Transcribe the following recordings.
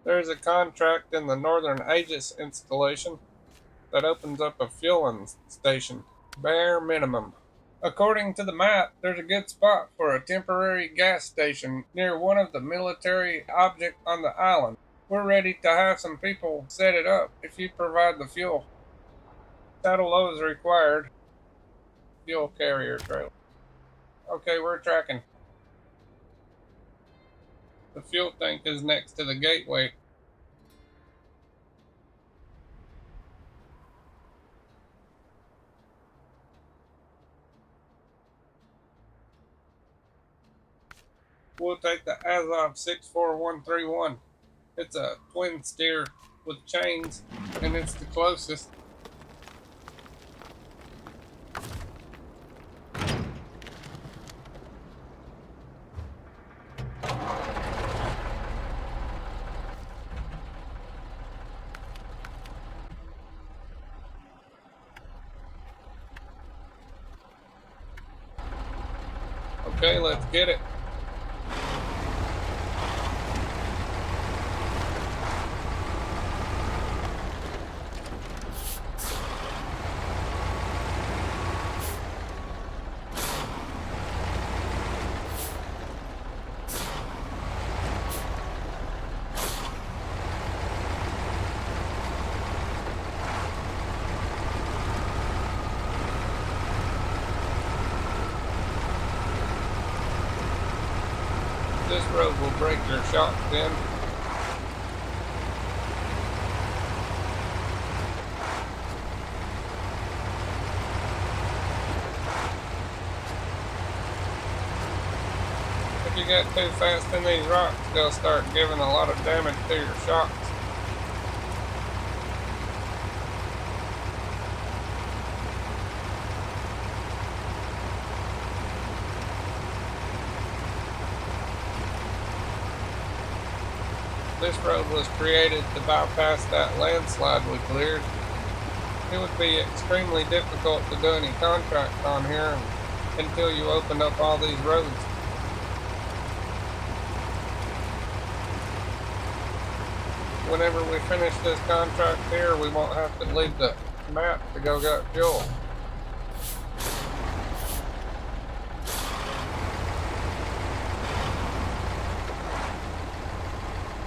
There's a contract in the northern Aegis installation that opens up a fueling station. Bare minimum. According to the map, there's a good spot for a temporary gas station near one of the military objects on the island. We're ready to have some people set it up if you provide the fuel. Saddle loads required. Fuel carrier trailer. Okay, we're tracking. The fuel tank is next to the gateway. We'll take the Azov 64131. It's a twin steer with chains, and it's the closest. Okay, let's get it. This road will break your shock then. If you get too fast in these rocks, they'll start giving a lot of damage to your shocks. This road was created to bypass that landslide we cleared. It would be extremely difficult to do any contract on here until you open up all these roads. Whenever we finish this contract here, we won't have to leave the map to go get fuel.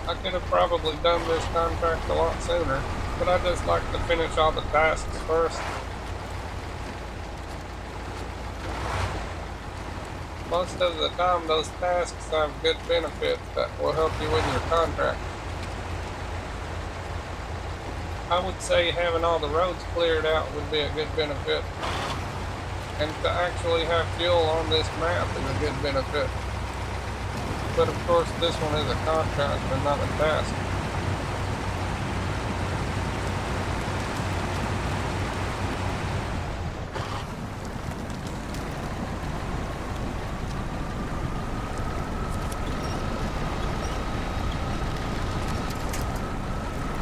I could have probably done this contract a lot sooner, but I just like to finish all the tasks first. Most of the time those tasks have good benefits that will help you with your contract. I would say having all the roads cleared out would be a good benefit. And to actually have fuel on this map is a good benefit. But of course this one is a contract and not a task.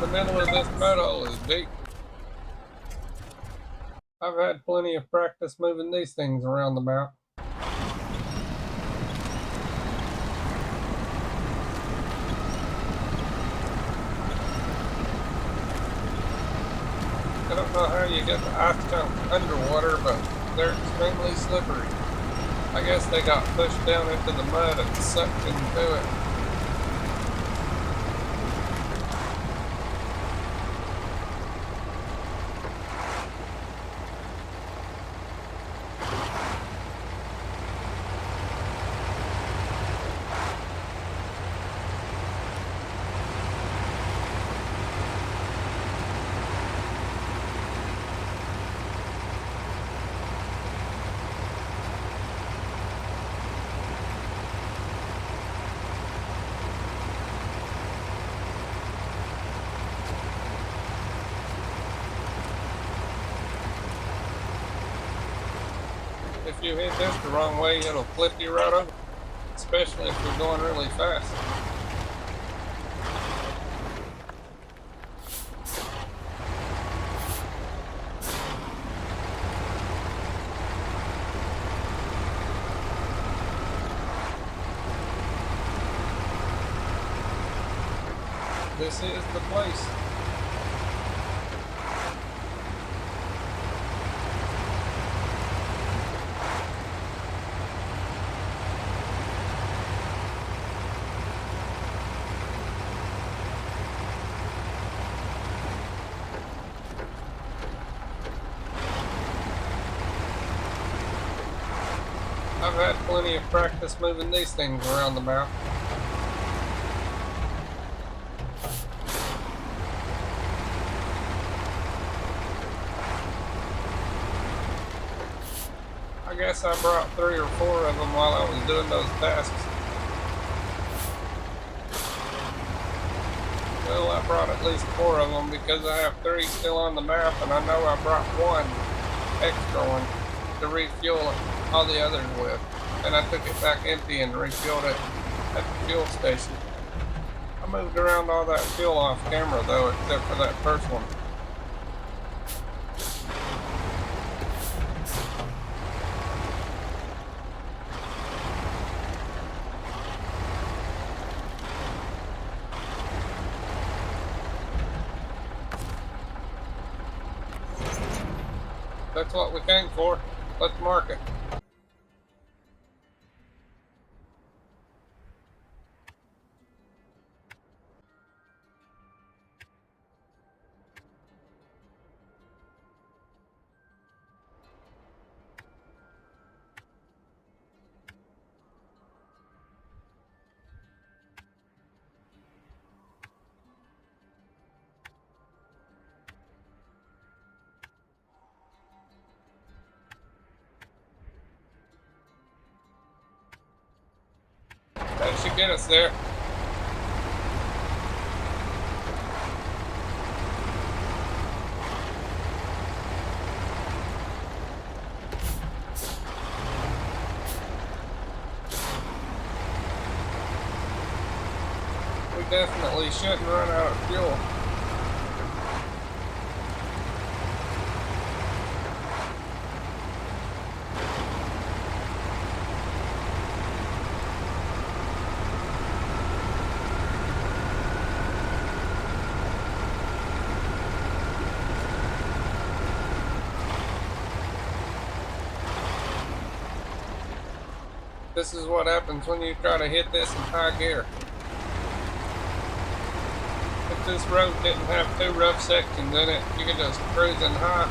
The middle of this meadow is deep. I've had plenty of practice moving these things around the map. I don't know how you get the ice chunks underwater, but they're extremely slippery. I guess they got pushed down into the mud and sucked into it. If you hit this the wrong way, it'll flip you right over, especially if you're going really fast. This is the place. I've had plenty of practice moving these things around the map. I guess I brought 3 or 4 of them while I was doing those tasks. Well, I brought at least 4 of them because I have 3 still on the map, and I know I brought 1 extra one to refuel all the others with. And I took it back empty and refueled it at the fuel station. I moved around all that fuel off camera though, except for that first one. That's what we came for. Let's mark it. That should get us there. We definitely shouldn't run out of fuel. This is what happens when you try to hit this in high gear. If this road didn't have 2 rough sections in it, you could just cruise in high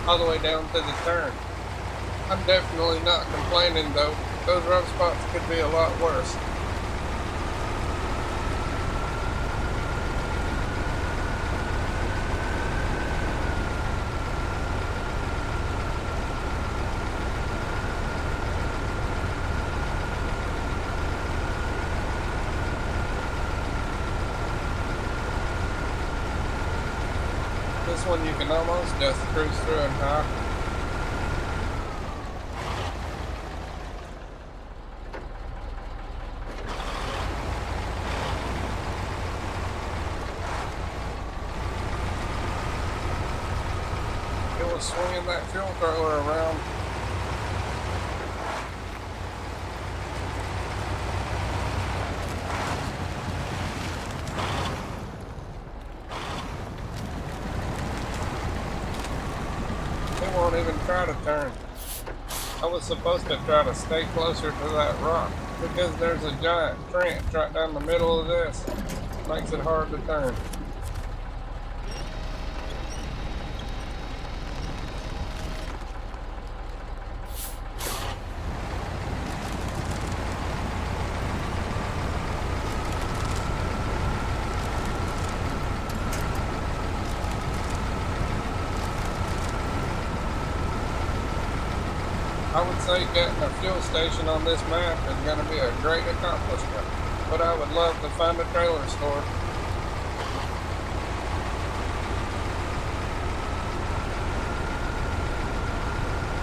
all the way down to the turn. I'm definitely not complaining though. Those rough spots could be a lot worse. This one you can almost just cruise through in high. It was swinging that fuel trailer around. Won't even try to turn. I was supposed to try to stay closer to that rock because there's a giant trench right down the middle of this. Makes it hard to turn. I would say getting a fuel station on this map is going to be a great accomplishment, but I would love to find a trailer store.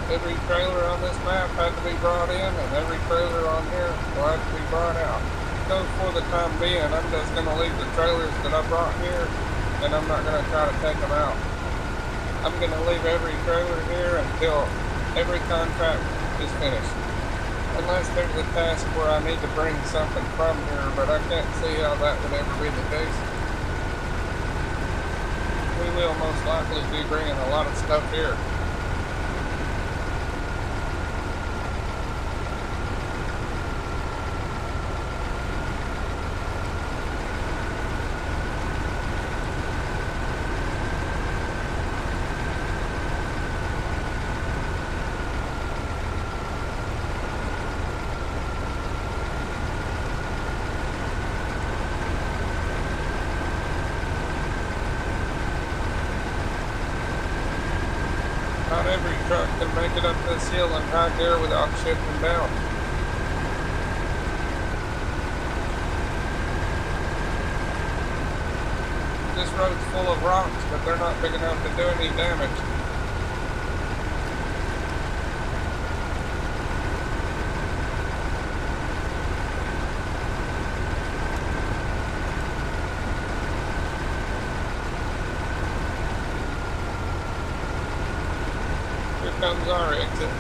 Every trailer on this map had to be brought in, and every trailer on here will have to be brought out. So for the time being, I'm just going to leave the trailers that I brought here, and I'm not going to try to take them out. I'm going to leave every trailer here until every contract is finished. Unless there's a task where I need to bring something from here, but I can't see how that would ever be the case. will most likely be bringing a lot of stuff here. Not every truck can make it up this hill in high gear without shifting down. This road's full of rocks, but they're not big enough to do any damage. Here comes our exit.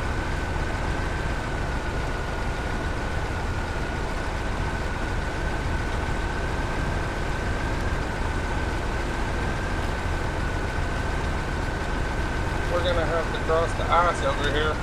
We're gonna have to cross the ice over here.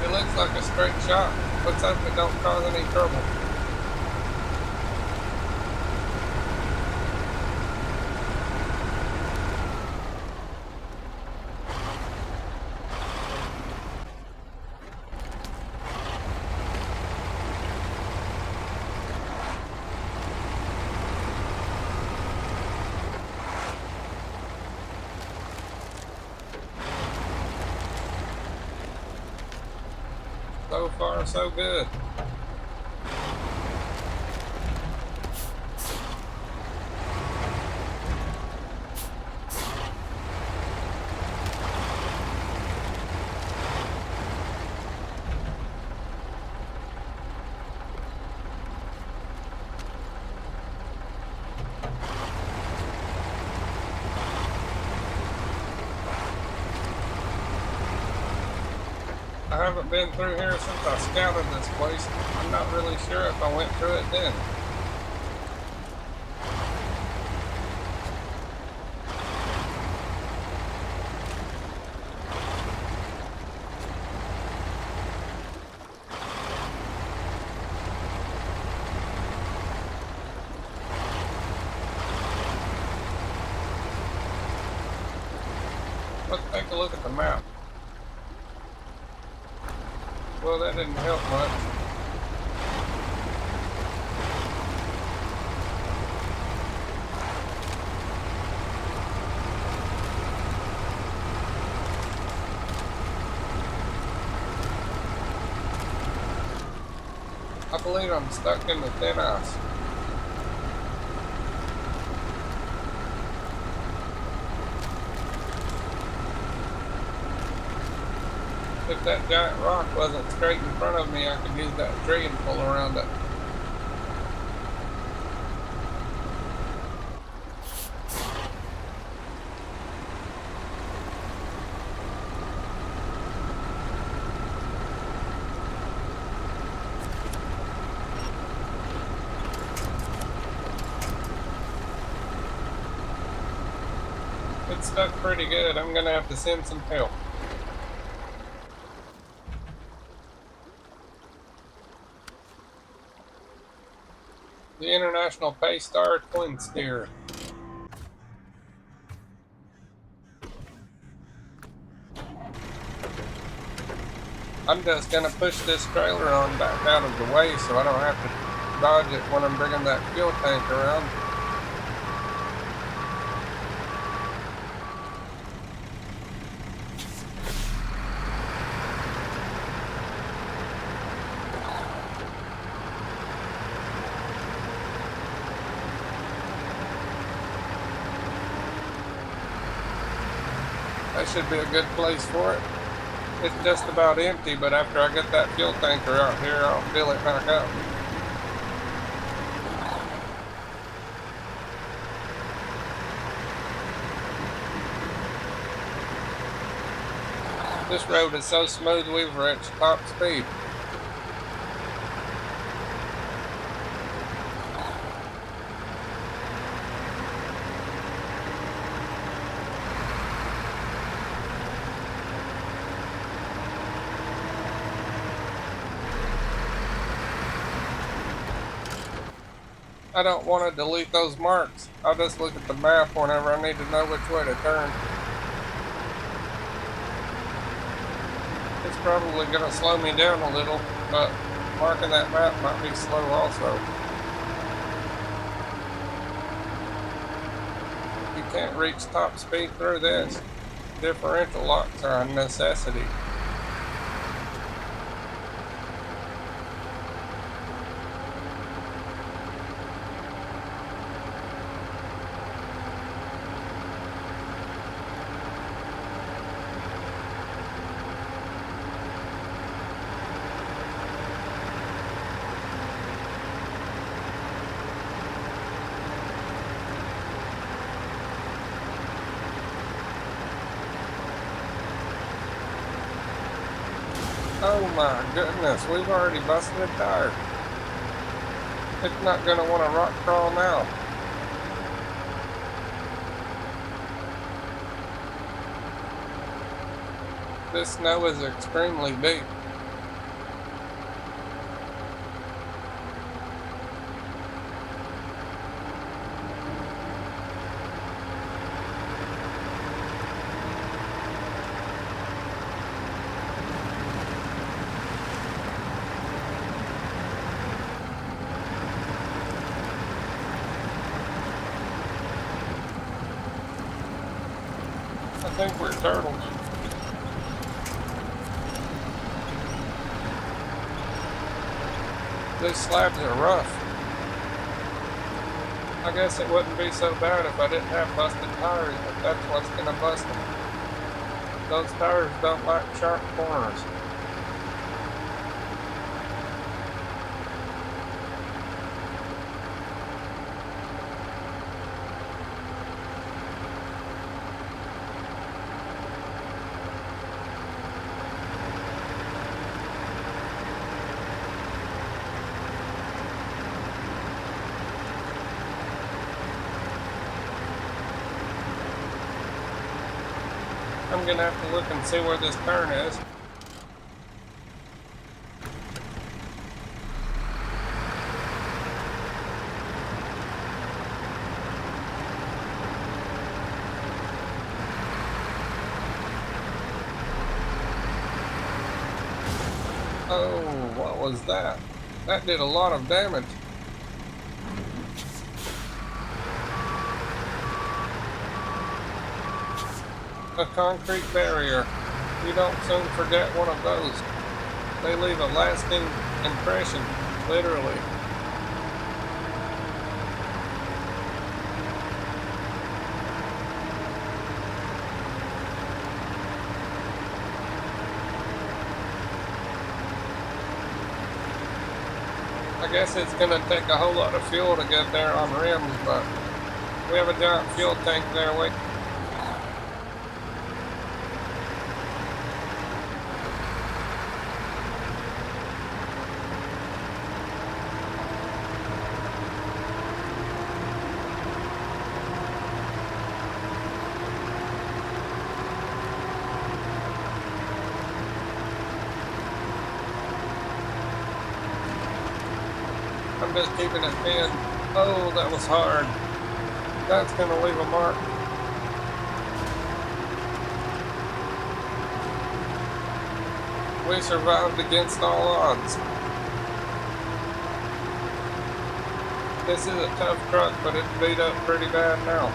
It looks like a straight shot. Let's hope it don't cause any trouble. So far, so good. I haven't been through here since I scouted this place. I'm not really sure if I went through it then. Let's take a look at the map. Well, that didn't help much. I believe I'm stuck in the thin ice. If that giant rock wasn't straight in front of me, I could use that tree and pull around it. It's stuck pretty good. I'm gonna have to send some help. The International Paystar twin steer. I'm just gonna push this trailer on back out of the way so I don't have to dodge it when I'm bringing that fuel tank around. That should be a good place for it. It's just about empty, but after I get that fuel tanker out here, I'll fill it back up. This road is so smooth we've reached top speed. I don't want to delete those marks. I'll just look at the map whenever I need to know which way to turn. It's probably going to slow me down a little, but marking that map might be slow also. You can't reach top speed through this. Differential locks are a necessity. Oh my goodness, we've already busted a tire. It's not going to want to rock crawl now. This snow is extremely deep. I think we're turtles. These slabs are rough. I guess it wouldn't be so bad if I didn't have busted tires, but that's what's gonna bust them. Those tires don't like sharp corners. I'm gonna have to look and see where this turn is. Oh, what was that? That did a lot of damage. A concrete barrier. You don't soon forget one of those. They leave a lasting impression, literally. I guess it's gonna take a whole lot of fuel to get there on rims, but we have a giant fuel tank there waiting. I'm just keeping it in. Oh, that was hard. That's gonna leave a mark. We survived against all odds. This is a tough truck, but it's beat up pretty bad now.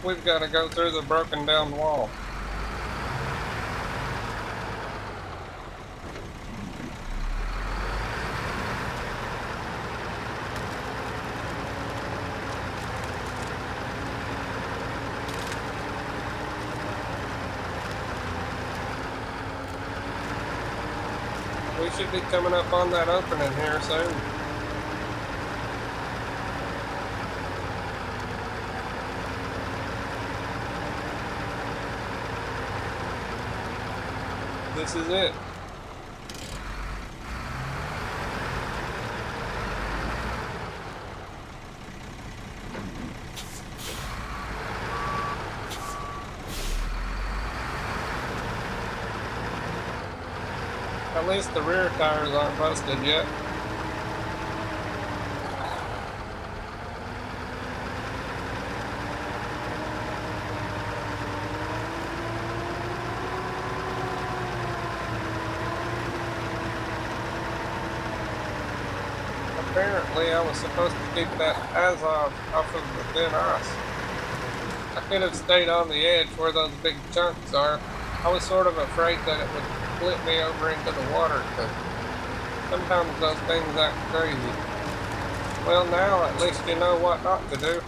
We've got to go through the broken down wall. We should be coming up on that opening here soon. This is it. At least the rear tires aren't busted yet. Apparently I was supposed to keep that Azov off of the thin ice. I could have stayed on the edge where those big chunks are. I was sort of afraid that it would flip me over into the water, because sometimes those things act crazy. Well, now at least you know what not to do.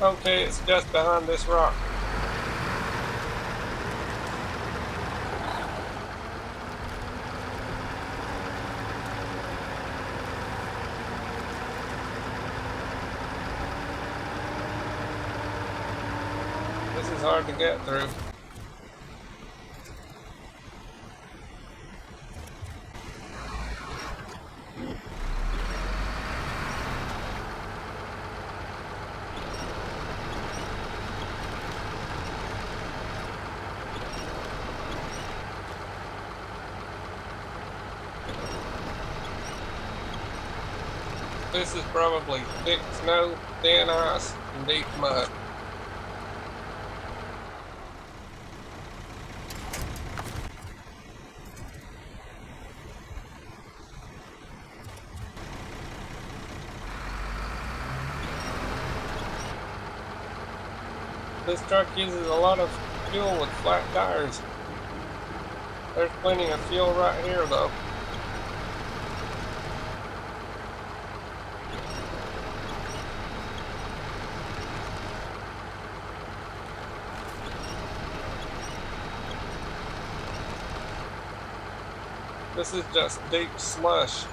Okay, it's just behind this rock. This is hard to get through. This is probably thick snow, thin ice, and deep mud. This truck uses a lot of fuel with flat tires. There's plenty of fuel right here though. This is just deep slush.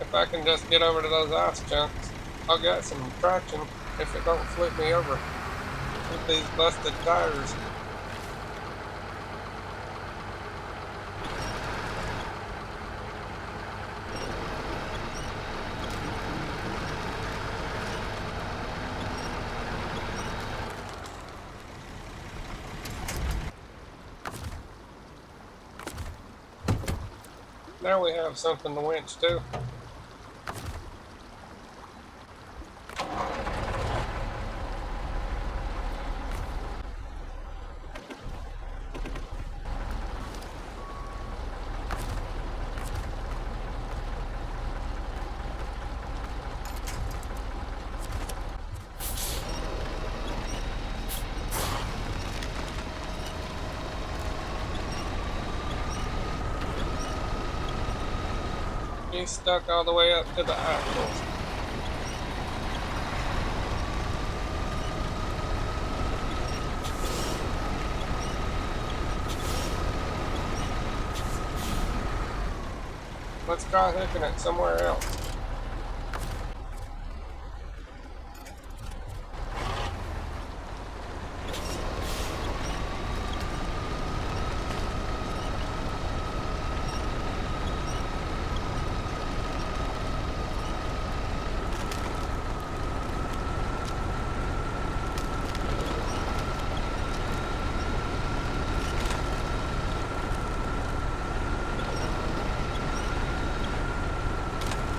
If I can just get over to those ice chunks, I'll get some traction if it don't flip me over with these busted tires. Now we have something to winch to. He's stuck all the way up to the axles. Let's try hooking it somewhere else.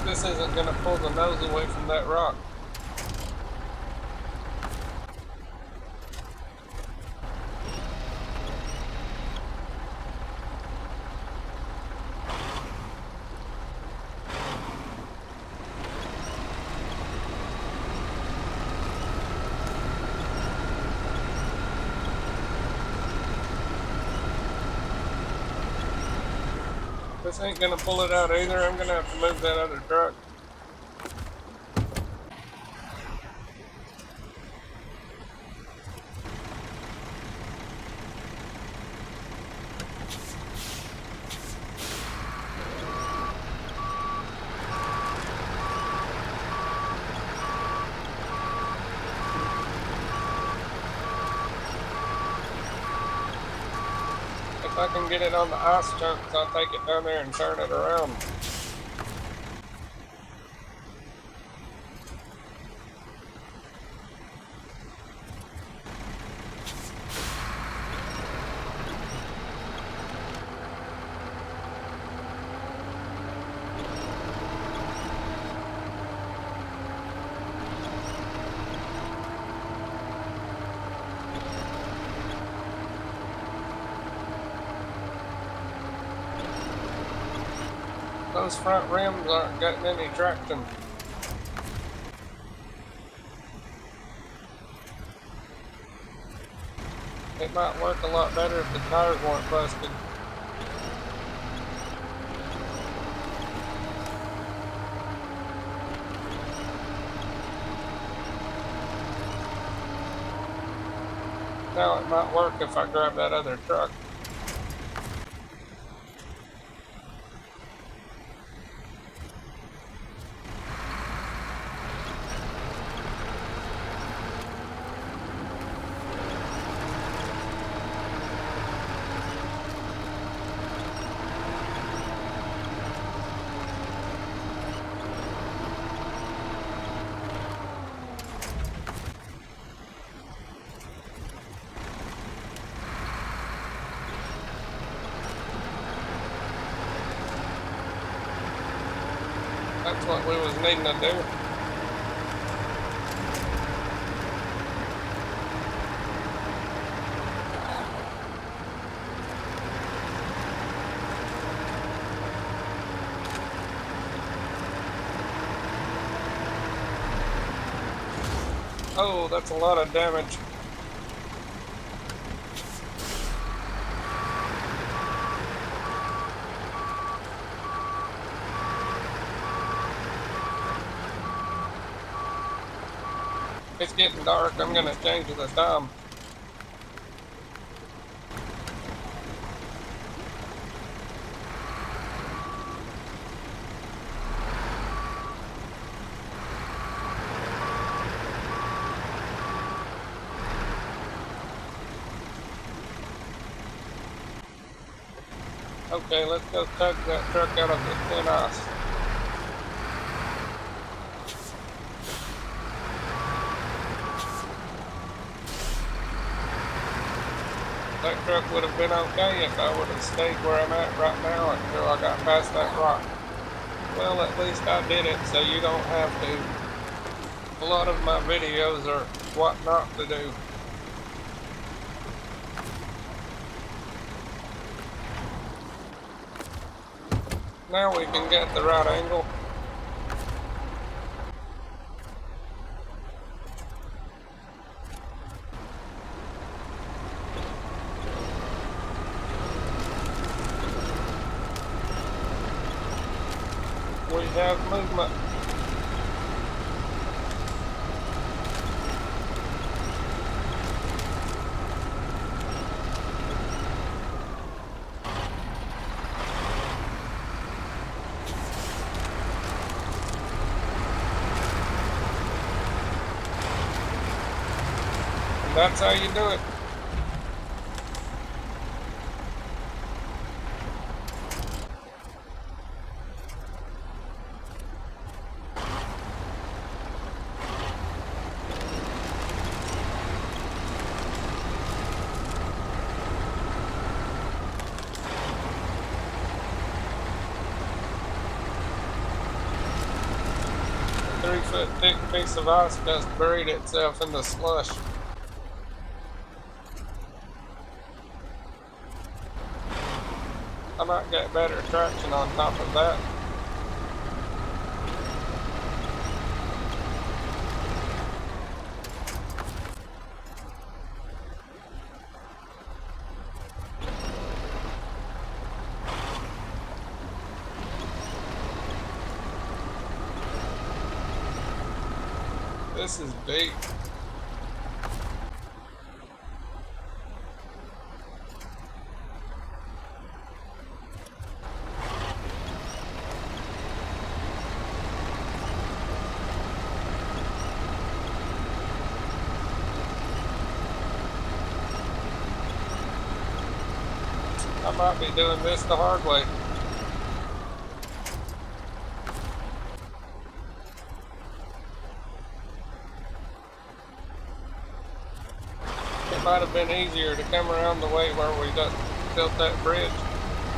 This isn't going to pull the nose away from that rock. This ain't gonna pull it out either. I'm gonna have to move that other truck. If I can get it on the ice chunks, I'll take it down there and turn it around. Those front rims aren't getting any traction. It might work a lot better if the tires weren't busted. Now it might work if I grab that other truck. That's what we was needing to do. Oh, that's a lot of damage. It's getting dark. I'm gonna change the time. Okay, let's go tug that truck out of the thin ice. That truck would have been okay if I would have stayed where I'm at right now until I got past that rock. Well, at least I did it, so you don't have to. A lot of my videos are what not to do. Now we can get the right angle. We have movement. And that's how you do it. A 3-foot thick piece of ice just buried itself in the slush. I might get better traction on top of that. This is deep. I might be doing this the hard way. It might have been easier to come around the way where we built that bridge,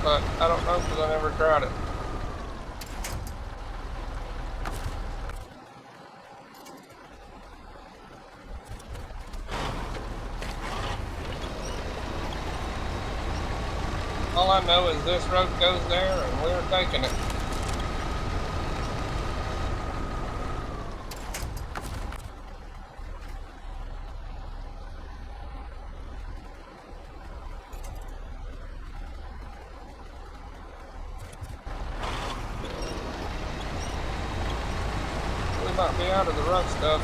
but I don't know because I never tried it. All I know is this road goes there and we're taking it. We might be out of the rough stuff.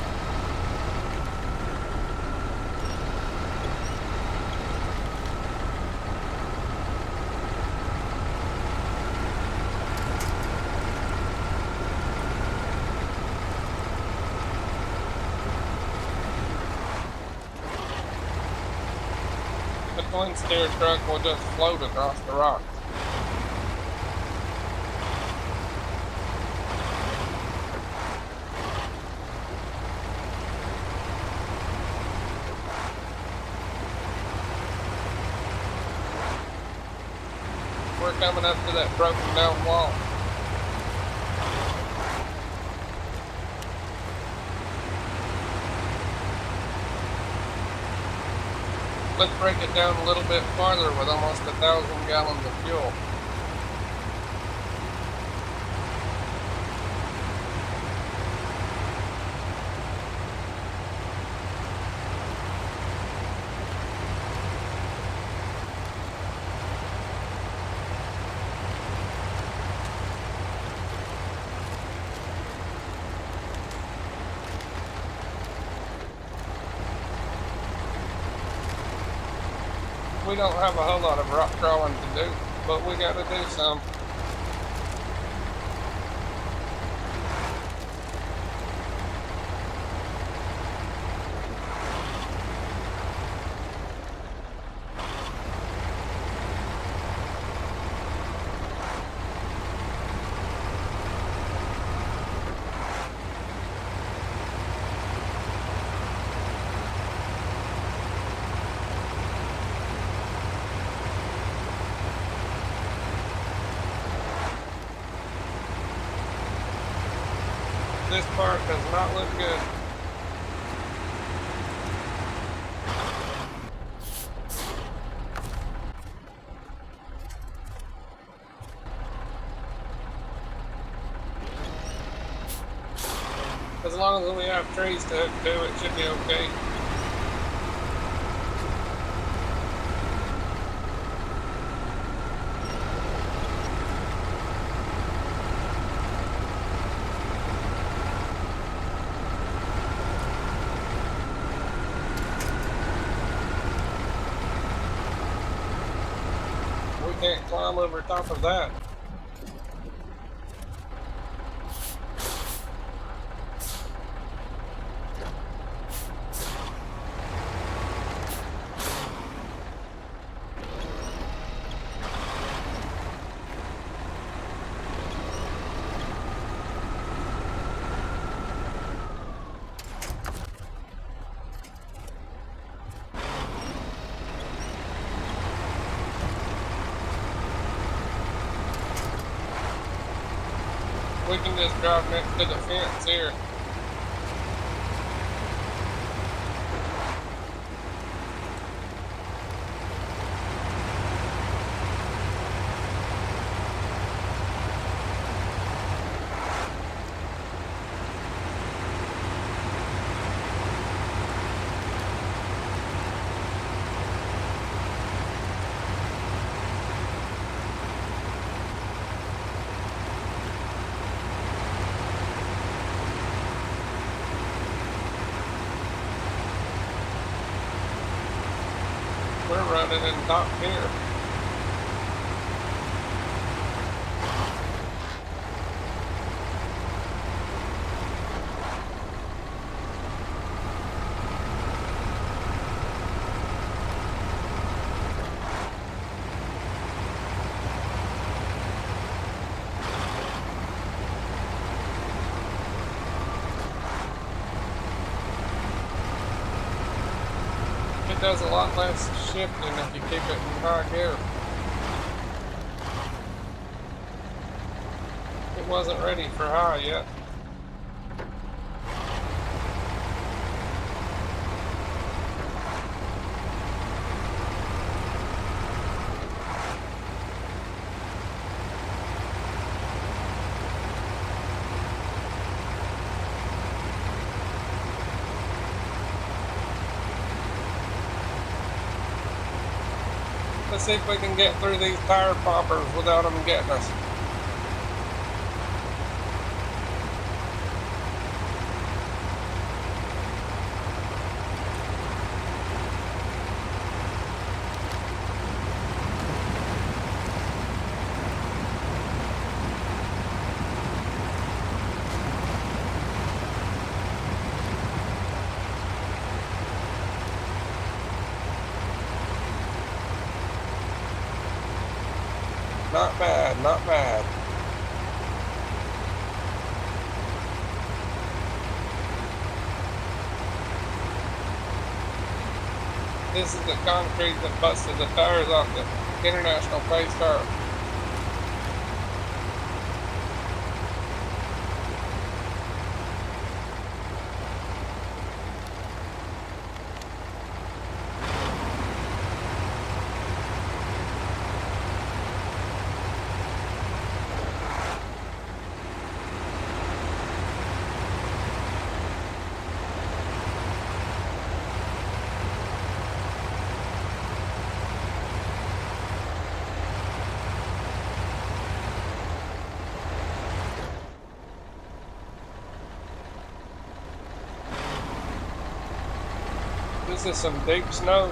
The twin steer truck will just float across the rocks. We're coming up to that broken down wall. Let's break it down a little bit farther with almost 1,000 gallons of fuel. We don't have a whole lot of rock crawling to do, but we gotta do some. This part does not look good. As long as we have trees to hook to, it should be okay. Can't climb over top of that. We can just drive next to the fence here. mounted in top gear. It does a lot less shifting if you keep it in high gear. It wasn't ready for high yet. Let's see if we can get through these tire poppers without them getting us. Not bad, not bad. This is the concrete that busted the tires off the International Paystar. This is some deep snow.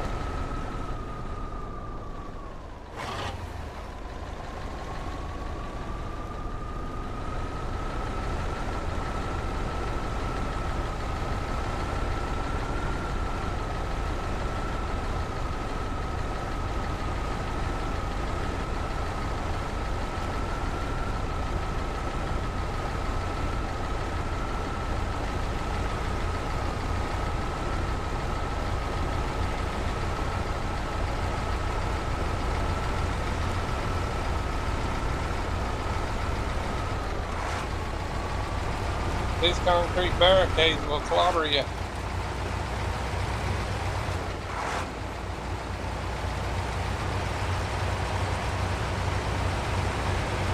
These concrete barricades will clobber you.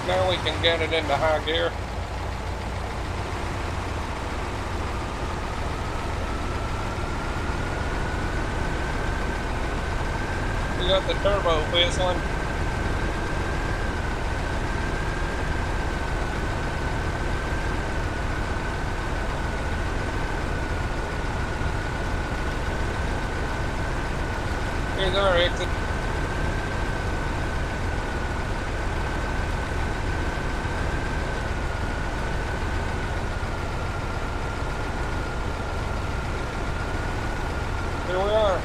Now we can get it into high gear. We got the turbo whistling. Here's our exit. Here we are.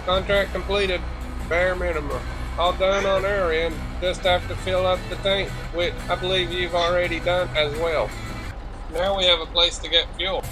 Contract completed. Bare minimum. All done on our end. Just have to fill up the tank, which I believe you've already done as well. Now we have a place to get fuel.